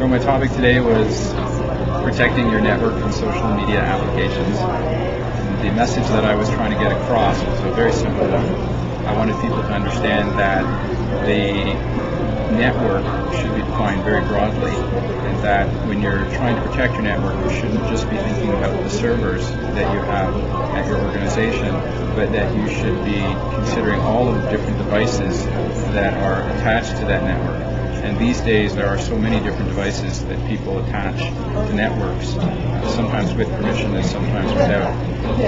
So my topic today was protecting your network from social media applications. And the message that I was trying to get across was a very simple one. I wanted people to understand that the network should be defined very broadly, and that when you're trying to protect your network, you shouldn't just be thinking about the servers that you have at your organization, but that you should be considering all of the different devices that are attached to that network. And these days there are so many different devices that people attach to networks, sometimes with permission and sometimes without.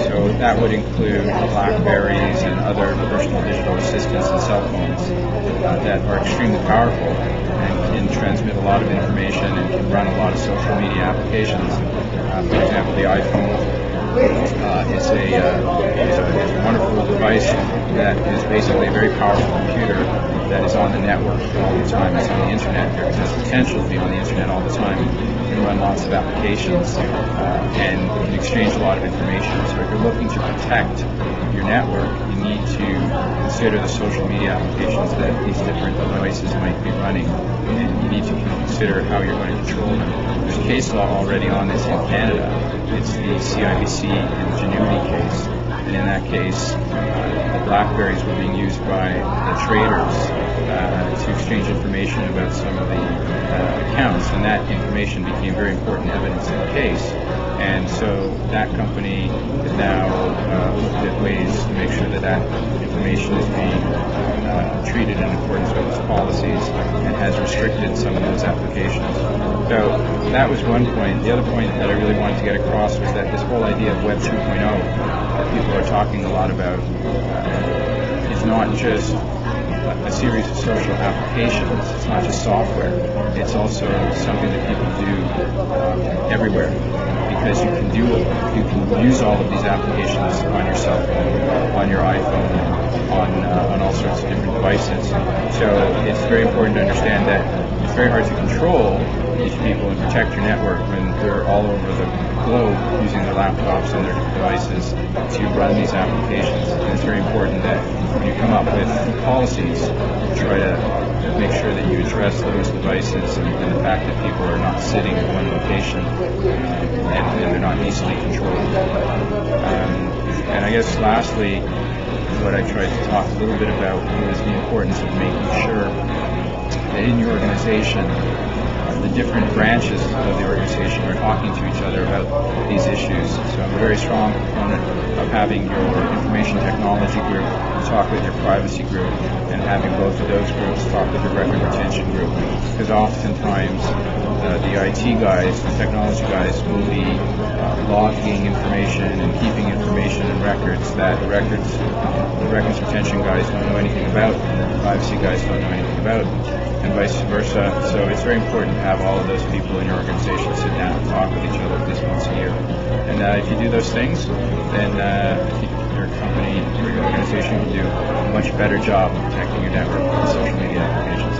So that would include BlackBerries and other personal digital assistants and cell phones that are extremely powerful and can transmit a lot of information and can run a lot of social media applications. For example, the iPhone is a wonderful device that is basically a very powerful computer that is on the network all the time. It's on the internet. It has potential to be on the internet all the time. You can run lots of applications and you can exchange a lot of information. So if you're looking to protect your network, you need to consider the social media applications that these different devices might be running, and you need to consider how you're going to control them. There's case law already on this in Canada. It's the CIBC and Genuity case, and in that case, the BlackBerries were being used by the traders to exchange information about some of the accounts, and that information became very important evidence in the case. And so that company is now looked at ways to make sure that that information is being treated in accordance with its policies, and has restricted some of those applications. So that was one point. The other point that I really wanted to get across was that this whole idea of Web 2.0 that people are talking a lot about is not just a series of social applications. It's not just software. It's also something that people do everywhere, because you can use all of these applications on your cell phone, on your iPhone, on all sorts of different devices. So it's very important to understand that it's very hard to control these people and protect your network when they're all over the globe using their laptops and their devices to run these applications. And it's very important that when you come up with policies, try to make sure that you address those devices and the fact that people are not sitting in one location and they're not easily controlled. And I guess lastly, what I tried to talk a little bit about was the importance of making sure that in your organization, the different branches of the organization are talking to each other about these issues. So I'm a very strong proponent of having your information technology group talk with your privacy group, and having both of those groups talk with your record retention group. Because oftentimes the IT guys, the technology guys, will be logging information and keeping information and records that the records retention guys don't know anything about, and the privacy guys don't know anything about, and vice versa. So it's very important to have all of those people in your organization sit down and talk with each other at least once a year. And if you do those things, then your company or your organization can do a much better job of protecting your network from social media applications.